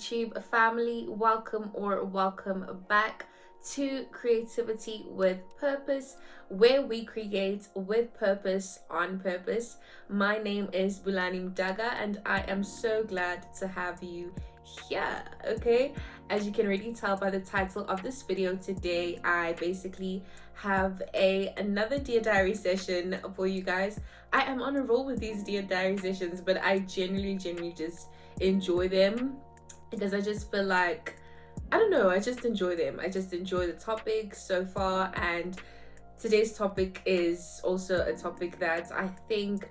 YouTube family. Welcome back to Creativity with Purpose, where we create with purpose on purpose. My name is Bulani Mdaga, and I am so glad to have you here. Okay, as you can already tell by the title of this video today, I basically have another Dear Diary session for you guys. I am on a roll with these Dear Diary sessions, but I genuinely just enjoy them because I just feel like, I don't know, I just enjoy them. I just enjoy the topic so far, and today's topic is also a topic that I think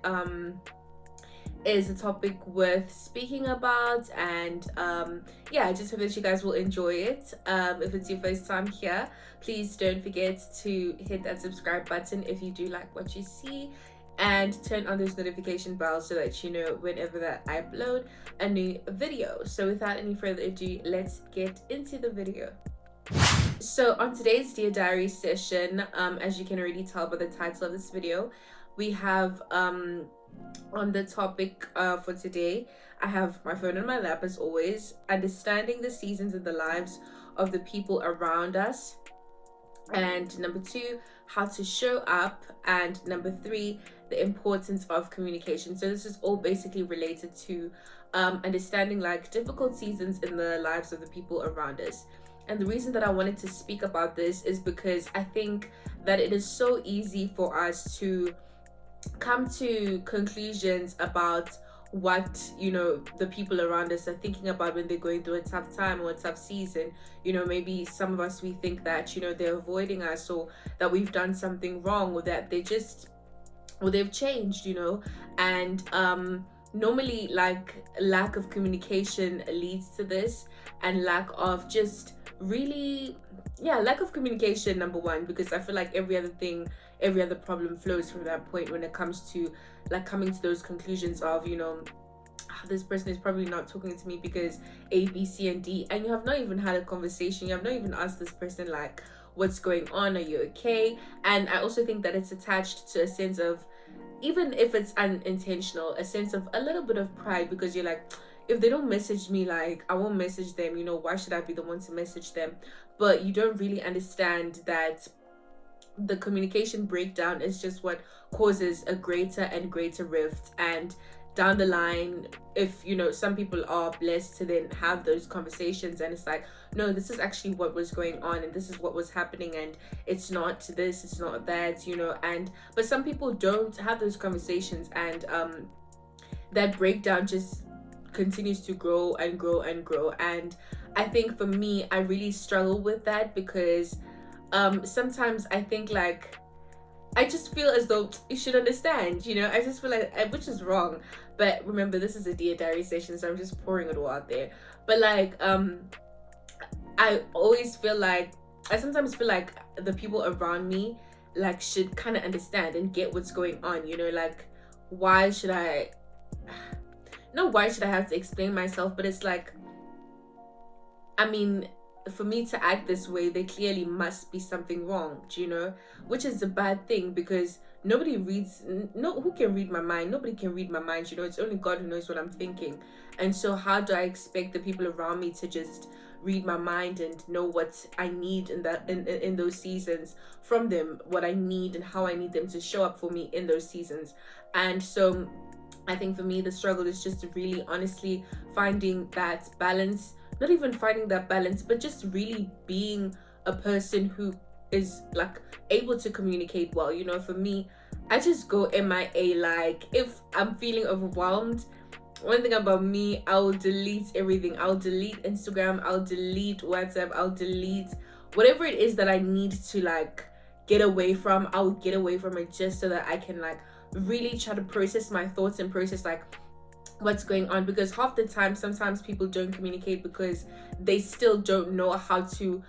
is a topic worth speaking about, and yeah, I just hope that you guys will enjoy it. If it's your first time here, please don't forget to hit that subscribe button if you do like what you see, and turn on those notification bells so that you know whenever that I upload a new video. So without any further ado, let's get into the video. So on today's Dear Diary session, as you can already tell by the title of this video, we have on the topic for today, I have my phone on my lap as always, understanding the seasons in the lives of the people around us, and number 2, how to show up, and number 3, the importance of communication. So this is all basically related to understanding like difficult seasons in the lives of the people around us. And the reason that I wanted to speak about this is because I think that it is so easy for us to come to conclusions about what, you know, the people around us are thinking about when they're going through a tough time or a tough season. You know, maybe some of us, we think that, you know, they're avoiding us, or that we've done something wrong, or that they just, or they've changed, you know. And normally like lack of communication leads to this, and lack of just really, lack of communication, number 1, because I feel like every other problem flows from that point when it comes to like coming to those conclusions of, you know, this person is probably not talking to me because A, B, C, and D, and you have not even had a conversation. You have not even asked this person like, what's going on, are you okay? And I also think that it's attached to a sense of, even if it's unintentional, a sense of a little bit of pride, because you're like, if they don't message me, like, I won't message them, you know, why should I be the one to message them? But you don't really understand that the communication breakdown is just what causes a greater and greater rift. And down the line, if, you know, some people are blessed to then have those conversations, and it's like, no, this is actually what was going on, and this is what was happening, and it's not this, it's not that, you know. And but some people don't have those conversations, and that breakdown just continues to grow and grow and grow. And I think for me, I really struggle with that, because sometimes I think like, I just feel as though you should understand, you know. I just feel like, which is wrong, but remember, this is a Dear Diary session, so I'm just pouring it all out there. But like I always feel like, I sometimes feel like the people around me like should kind of understand and get what's going on, you know. Like, why should I have to explain myself? But it's like, I mean, for me to act this way, there clearly must be something wrong, do you know? Which is a bad thing, because who can read my mind? Nobody can read my mind, you know. It's only God who knows what I'm thinking. And so how do I expect the people around me to just read my mind and know what I need in those seasons from them, what I need and how I need them to show up for me in those seasons? And so I think for me, the struggle is just really honestly finding that balance. Not even finding that balance, but just really being a person who is like able to communicate well. You know, for me, I just go MIA. Like, if I'm feeling overwhelmed, one thing about me, I'll delete everything. I'll delete Instagram, I'll delete WhatsApp, I'll delete whatever it is that I need to like get away from. I'll get away from it just so that I can like really try to process my thoughts and process like what's going on. Because half the time, sometimes people don't communicate because they still don't know how to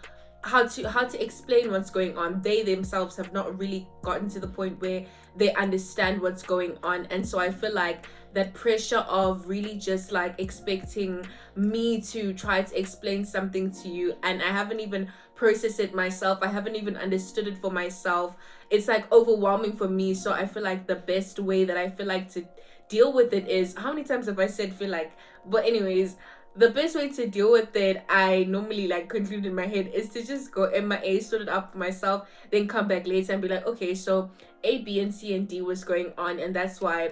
explain what's going on. They themselves have not really gotten to the point where they understand what's going on. And so I feel like that pressure of really just like expecting me to try to explain something to you, and I haven't even processed it myself, I haven't even understood it for myself, it's like overwhelming for me. So I feel like the best way that I feel like to deal with it is, how many times have I said feel like, but anyways, the best way to deal with it, I normally like conclude in my head, is to just go MIA, sort it out for myself, then come back later and be like, okay, so A, B, and C and D was going on, and that's why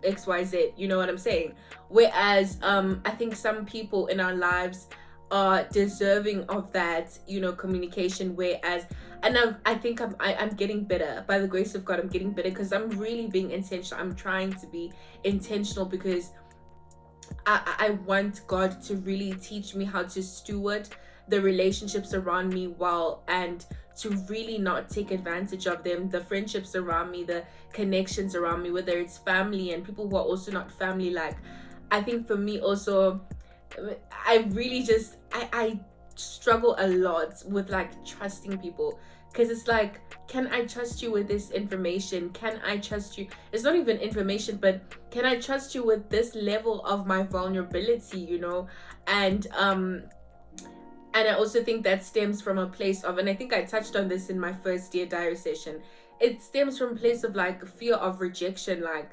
XYZ. You know what I'm saying? Whereas I think some people in our lives are deserving of that, communication. Whereas, and I think I'm getting better by the grace of God. I'm getting better because I'm really being intentional. I'm trying to be intentional because I want God to really teach me how to steward the relationships around me well, and to really not take advantage of them, the friendships around me, the connections around me, whether it's family and people who are also not family. Like, I think for me also, I really just I struggle a lot with like trusting people, because it's like, can I trust you with this information? Can I trust you? It's not even information, but can I trust you with this level of my vulnerability, and and I also think that stems from a place of, and I think I touched on this in my first Dear Diary session, it stems from a place of like fear of rejection, like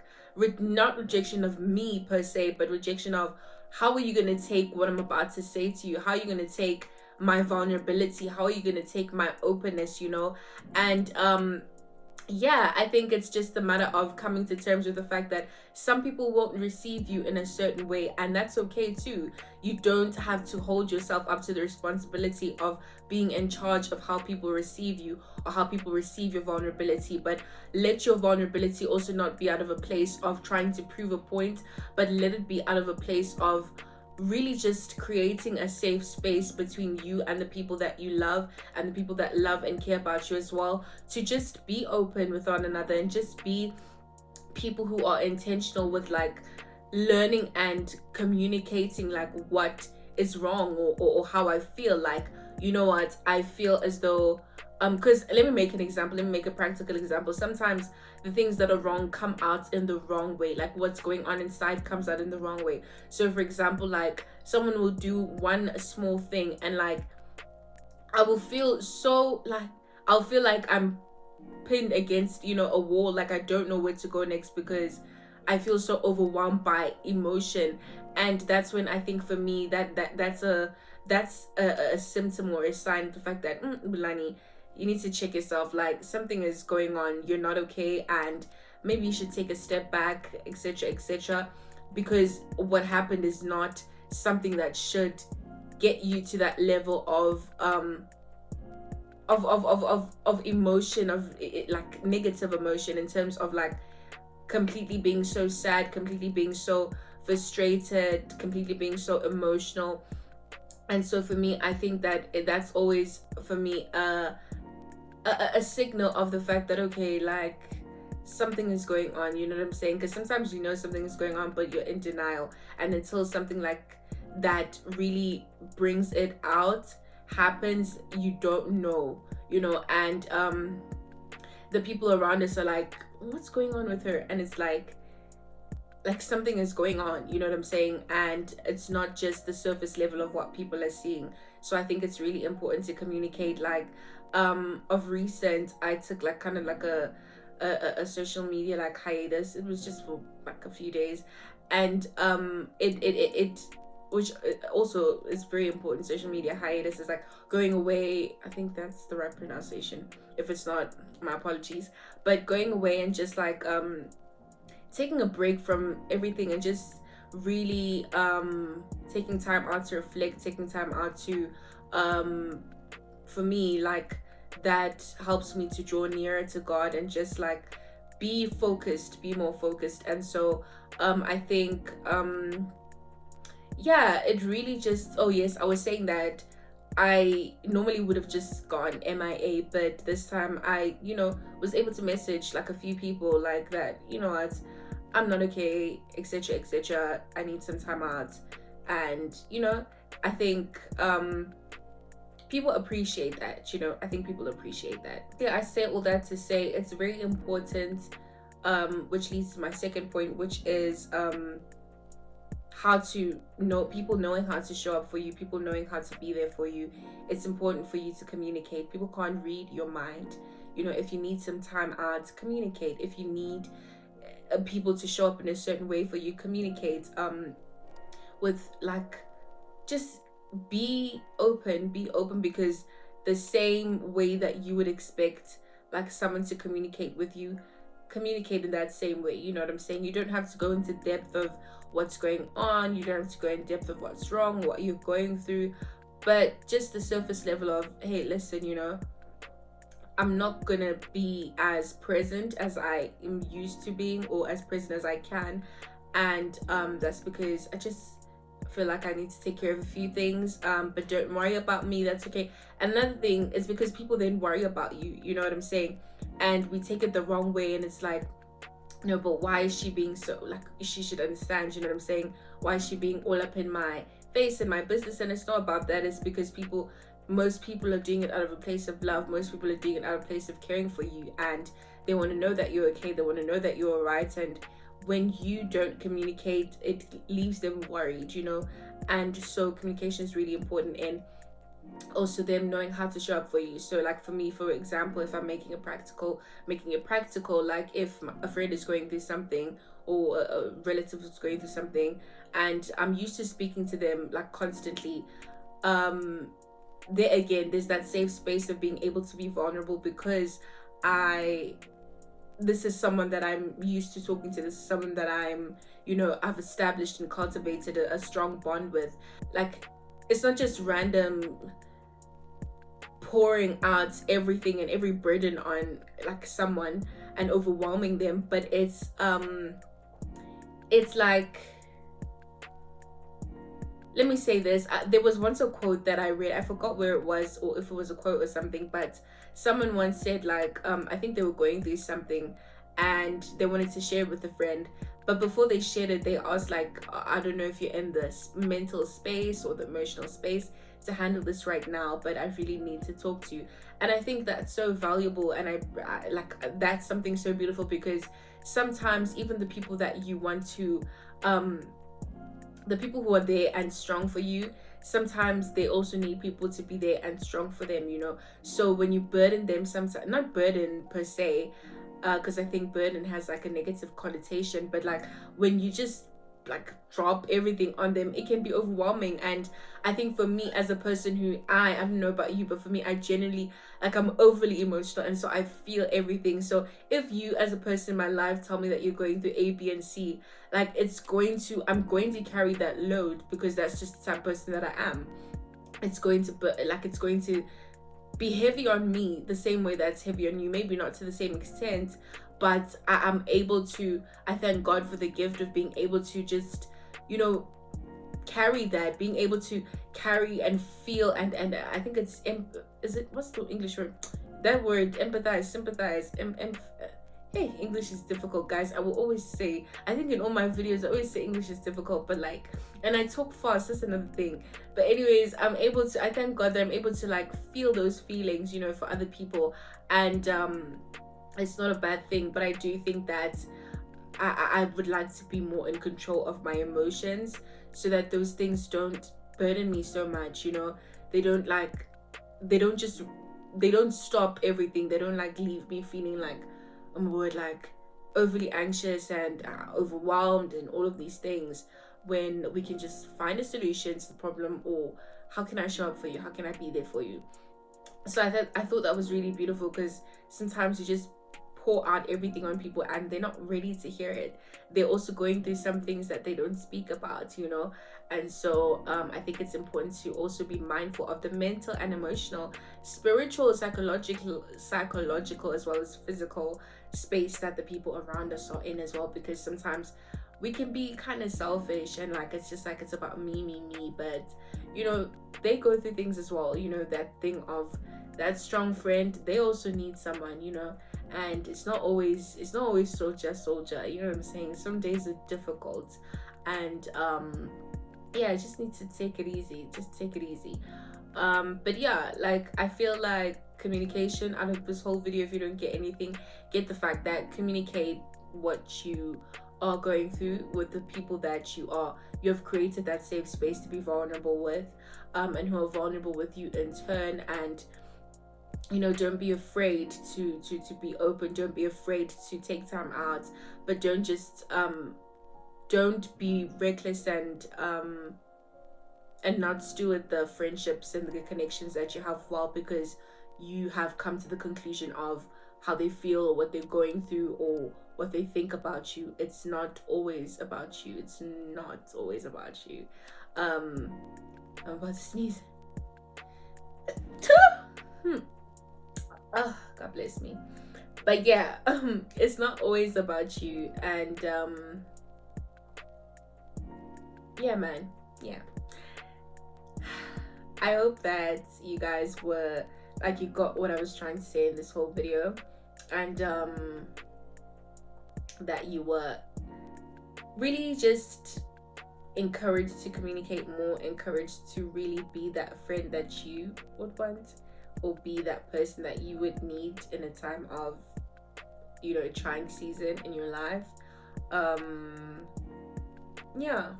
not rejection of me per se, but rejection of, how are you going to take what I'm about to say to you? How are you going to take my vulnerability? How are you going to take my openness, And yeah, I think it's just a matter of coming to terms with the fact that some people won't receive you in a certain way, and that's okay too. You don't have to hold yourself up to the responsibility of being in charge of how people receive you or how people receive your vulnerability, but let your vulnerability also not be out of a place of trying to prove a point, but let it be out of a place of really just creating a safe space between you and the people that you love, and the people that love and care about you as well, to just be open with one another and just be people who are intentional with like learning and communicating like what is wrong, or how I feel. Like, you know what, I feel as though because let me make an example, let me make a practical example. Sometimes the things that are wrong come out in the wrong way, like what's going on inside comes out in the wrong way. So for example, like someone will do one small thing, and like I will feel so like, I'll feel like I'm pinned against, a wall, like I don't know where to go next, because I feel so overwhelmed by emotion. And that's when I think for me that's a symptom or a sign of the fact that, Bulani, you need to check yourself, like something is going on, you're not okay, and maybe you should take a step back, etc., etc., because what happened is not something that should get you to that level of emotion, of like negative emotion, in terms of like completely being so sad, completely being so frustrated, completely being so emotional. And so for me, I think that that's always for me a signal of the fact that, okay, like something is going on, you know what I'm saying? Because sometimes you know something is going on, but you're in denial, and until something like that really brings it out, happens, you don't know, and the people around us are like, what's going on with her? And it's like something is going on, you know what I'm saying? And it's not just the surface level of what people are seeing. So I think it's really important to communicate. Like of recent, I took like kind of like a social media like hiatus. It was just for like a few days, and it which also is very important. Social media hiatus is like going away. I think that's the right pronunciation. If it's not, my apologies. But going away and just like taking a break from everything, and just really taking time out to reflect, taking time out to for me, like that helps me to draw nearer to God, and just like be focused, be more focused. And so I think yeah, it really just, oh yes, I was saying that I normally would have just gone MIA, but this time I, was able to message like a few people like that, what, I'm not okay, etc., etc., I need some time out. And I think people appreciate that. I think people appreciate that. Yeah, I say all that to say it's very important, which leads to my second point, which is how to know people, knowing how to show up for you, people knowing how to be there for you. It's important for you to communicate. People can't read your mind. If you need some time out, communicate. If you need people to show up in a certain way for you, communicate. with like, just be open, because the same way that you would expect like someone to communicate with you, communicate in that same way. You know what I'm saying? You don't have to go into depth of what's going on, you don't have to go in depth of what's wrong, what you're going through, but just the surface level of, hey, listen, I'm not gonna be as present as I am used to being, or as present as I can, and that's because I just feel like I need to take care of a few things. But don't worry about me. That's okay. Another thing is because people then worry about you. You know what I'm saying? And we take it the wrong way, and it's like, no, but why is she being so, like, she should understand? You know what I'm saying? Why is she being all up in my face and my business? And it's not about that. It's because most people are doing it out of a place of love. Most people are doing it out of a place of caring for you, and they want to know that you're okay. They want to know that you're all right. And when you don't communicate, it leaves them worried, and so communication is really important, and also them knowing how to show up for you. So like for me, for example, if I'm making it practical, like if a friend is going through something, or a relative is going through something, and I'm used to speaking to them like constantly, there again, there's that safe space of being able to be vulnerable, because this is someone that I'm used to talking to. This is someone that I've established and cultivated a strong bond with. Like, it's not just random pouring out everything and every burden on like someone and overwhelming them, but it's like, let me say this. There was once a quote that I read. I forgot where it was, or if it was a quote or something, but someone once said, like, I think they were going through something and they wanted to share it with a friend. But before they shared it, they asked, like, I don't know if you're in the mental space or the emotional space to handle this right now, but I really need to talk to you. And I think that's so valuable. And I like, that's something so beautiful, because sometimes even the people that you want to, the people who are there and strong for you, sometimes they also need people to be there and strong for them, so when you burden them, sometimes, not burden per se, because I think burden has like a negative connotation, but like when you just like drop everything on them, it can be overwhelming. And I think for me, as a person who I don't know about you, but for me, I generally, like, I'm overly emotional, and so I feel everything. So if you as a person in my life tell me that you're going through A, B, and C, like, I'm going to carry that load, because that's just the type of person that I am. It's going to be heavy on me the same way that's heavy on you, maybe not to the same extent, but I thank God for the gift of being able to just, carry that, being able to carry and feel, and I think what's the English word? That word, empathize, sympathize, hey, English is difficult, guys. I will always say, I think in all my videos, I always say English is difficult, but like, and I talk fast, that's another thing. But anyways, I thank God that I'm able to like feel those feelings, for other people. And it's not a bad thing, but I do think that I would like to be more in control of my emotions, so that those things don't burden me so much, they don't stop everything. They don't like leave me feeling like, oh my word, like overly anxious and overwhelmed and all of these things, when we can just find a solution to the problem, or how can I show up for you? How can I be there for you? So I thought that was really beautiful, because sometimes you just pour out everything on people and they're not ready to hear it. They're also going through some things that they don't speak about, and so I think it's important to also be mindful of the mental and emotional, spiritual, psychological as well as physical space that the people around us are in as well, because sometimes we can be kind of selfish and like it's just like it's about me, but they go through things as well. That thing of that strong friend, they also need someone, and it's not always soldier, you know what I'm saying? Some days are difficult, and yeah, I just need to take it easy, but yeah, like, I feel like communication out of this whole video, if you don't get anything, get the fact that communicate what you are going through with the people that you have created that safe space to be vulnerable with, and who are vulnerable with you in turn. And don't be afraid to be open. Don't be afraid to take time out, but don't just don't be reckless and not steward the friendships and the connections that you have well because you have come to the conclusion of how they feel or what they're going through or what they think about you. It's not always about you. It's not always about you. I'm about to sneeze. Oh, God bless me. But yeah, it's not always about you. And yeah, man. Yeah. I hope that you guys were like, you got what I was trying to say in this whole video, and that you were really just encouraged to communicate more, encouraged to really be that friend that you would want, or be that person that you would need in a time of, you know, a trying season in your life. Yeah.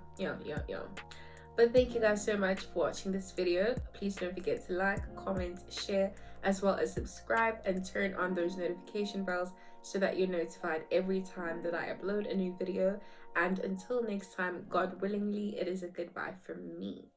But thank you guys so much for watching this video. Please don't forget to like, comment, share, as well as subscribe and turn on those notification bells so that you're notified every time that I upload a new video. And until next time, God willingly, it is a goodbye from me.